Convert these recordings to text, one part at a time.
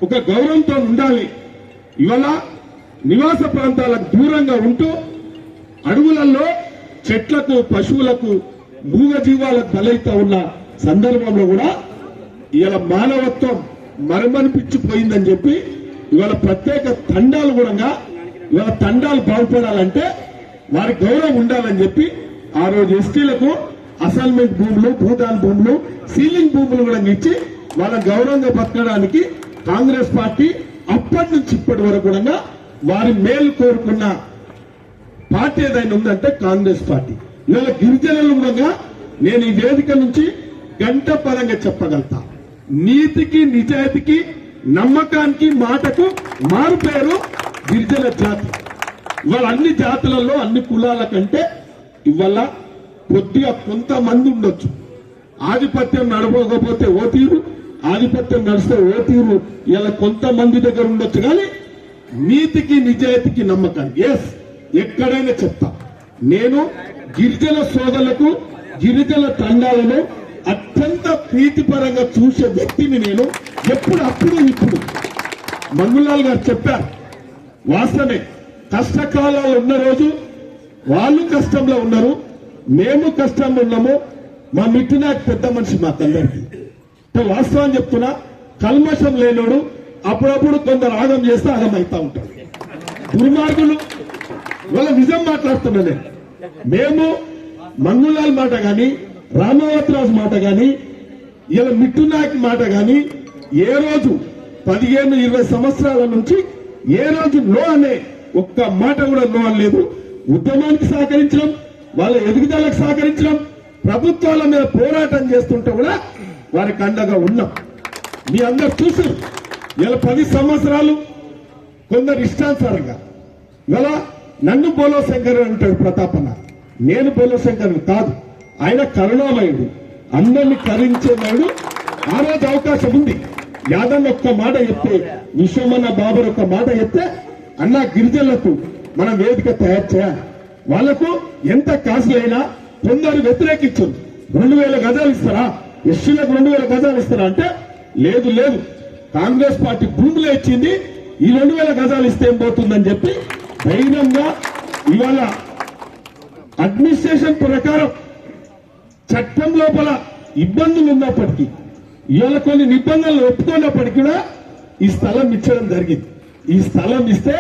ఒక గౌరవంతో ఉండాలి. ఇవాళ నివాస ప్రాంతాలకు దూరంగా ఉంటూ అడవులలో చెట్లకు పశువులకు మూగజీవాలకు బలైతా ఉన్న సందర్భంలో కూడా ఇవాళ మానవత్వం మరమనిపించిపోయిందని చెప్పి ఇవాళ ప్రత్యేక తండాలు కూడా ఇవాళ తండాలు బాగుపడాలంటే వారి గౌరవం ఉండాలని చెప్పి ఆ రోజు ఎస్టీలకు అసైన్మెంట్ భూములు, భూదాన్ భూములు, సీలింగ్ భూములు కూడా ఇచ్చి వాళ్ళ గౌరవంగా బతకడానికి కాంగ్రెస్ పార్టీ అప్పటి నుంచి ఇప్పటి వరకు కూడా వారి మేలు కోరుకున్న పార్టీ ఏదైనా ఉందంటే కాంగ్రెస్ పార్టీ. ఇవాళ గిరిజనులు కూడా నేను ఈ వేదిక నుంచి గంట పరంగా చెప్పగలుగుతా, నీతికి నిజాయితీకి నమ్మకానికి మాటకు మారు పేరు గిరిజన జాతి. ఇవాళ అన్ని జాతులలో అన్ని కులాల కంటే ఇవాళ కొద్దిగా కొంతమంది ఉండొచ్చు, ఆధిపత్యం నడవకపోతే ఓ తీరు, ఆధిపత్యం నడిస్తే ఓ తీరు ఇలా కొంతమంది దగ్గర ఉండొచ్చు. కానీ నీతికి నిజాయితీకి నమ్మకాన్ని ఎక్కడైనా చెప్తా. నేను గిరిజన సోదరులకు గిరిజన తండాలను అత్యంత ప్రీతిపరంగా చూసే వ్యక్తిని నేను. ఎప్పుడు ఇప్పుడు మంగులాల్ గారు చెప్పారు, వాస్తవమే. కష్టకాలాలు ఉన్న రోజు వాళ్ళు కష్టంలో ఉన్నారు, మేము కష్టంలో ఉన్నాము. మా మిట్టినాకు పెద్ద మనిషి మాకందరికి వాస్తవం చెప్తున్నా. కల్మషం లేనోడు అప్పుడప్పుడు కొందరు ఆగం చేస్తే ఆగమైతా ఉంటాడు. దుర్మార్గులు వాళ్ళ నిజం మాట్లాడుతున్నా నేను. మేము మంగులాల్ మాట గాని, రామావతిరాజు మాట గాని, ఇలా మిట్టునాయక్ మాట గాని ఏ రోజు 15-20 సంవత్సరాల నుంచి ఏ రోజు నో అనే ఒక్క మాట కూడా నో అనలేదు. ఉద్యమానికి సహకరించడం, వాళ్ళ ఎదుగుదలకు సహకరించడం, ప్రభుత్వాల మీద పోరాటం చేస్తుంటే కూడా వారికి అండగా ఉన్నాం. మీ అందరు చూసారు. ఇలా 10 సంవత్సరాలు కొందరు ఇష్టానుసారంగా ఇలా నన్ను బోలో శంకర్ అంటాడు ప్రతాపన్న. నేను బోలో శంకర్ కాదు, ఆయన కరుణామయుడు, అందరినీ కరించేవాడు. ఆ రోజు అవకాశం ఉంది. యాదవ్ ఒక్క మాట చెప్తే, విశ్వమన్న బాబర్ ఒక్క మాట చెప్తే, అన్న గిరిజనులకు మనం వేదిక తయారు చేయాలి. వాళ్లకు ఎంత కాస్ట్లీ అయినా కొందరు వ్యతిరేకించారు. 2000 గజాలు ఇస్తారా, ఎస్సీలకు 2000 గజాలు ఇస్తారా అంటే లేదు, కాంగ్రెస్ పార్టీ భూములు ఇచ్చింది, ఈ 2000 గజాలు ఇస్తే ఏం పోతుందని చెప్పి ధైర్యంగా ఇవాళ అడ్మినిస్ట్రేషన్ ప్రకారం చట్టం లోపల ఇబ్బందులు ఉన్నప్పటికీ, ఇవాళ కొన్ని నిబంధనలు ఒప్పుకున్నప్పటికీ కూడా ఈ స్థలం ఇచ్చడం జరిగింది. ఈ స్థలం ఇస్తే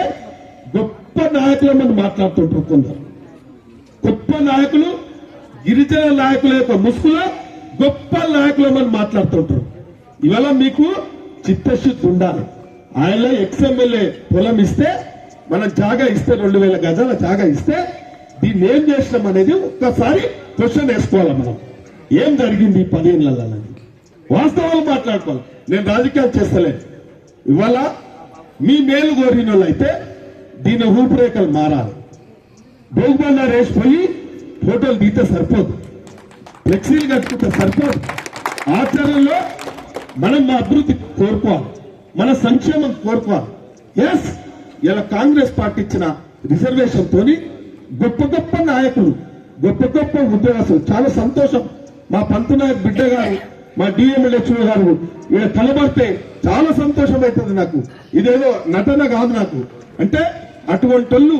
గొప్ప నాయకులమని మాట్లాడుతుంటారు కొందరు. గొప్ప నాయకులు, గిరిజన నాయకుల యొక్క ముసుగులో గొప్ప నాయకులమని మాట్లాడుతుంటారు. ఇవాళ మీకు చిత్తశుద్ధి ఉండాలి. ఆయన ఎక్స్ఎమ్మెల్యే పొలం ఇస్తే, మనం జాగా ఇస్తే 2000 గజాల జాగా ఇస్తే దీన్ని ఏం చేసినాం అనేది ఒక్కసారి క్వశ్చన్ వేసుకోవాలి. మనం ఏం జరిగింది 10 ఏళ్లలో వాస్తవాలు మాట్లాడుకోవాలి. నేను రాజకీయాలు చేస్తలేదు. ఇవాళ మీ మేలు కోరిన వాళ్ళు అయితే దీని రూపురేఖలు మారాలి. భోగబండారు వేసిపోయి ఫోటోలు దిగితే సరిపోదు, ఫ్లెక్సీలు కట్టుకుంటే సరిపోదు. ఆచరణలో మనం మా అభివృద్ధి కోరుకోవాలి, మన సంక్షేమం కోరుకోవాలి. ఇలా కాంగ్రెస్ పార్టీ ఇచ్చిన రిజర్వేషన్ తోని గొప్ప నాయకులు, గొప్ప ఉద్యోగస్తులు చాలా సంతోషం. మా పంతునాయక్ బిడ్డ గారు, మా డిఎంఎల్హెచ్ఓ గారు వీళ్ళ కలబడితే చాలా సంతోషం అవుతుంది నాకు. ఇదేదో నటన కాదు నాకు. అంటే అటువంటి వాళ్ళు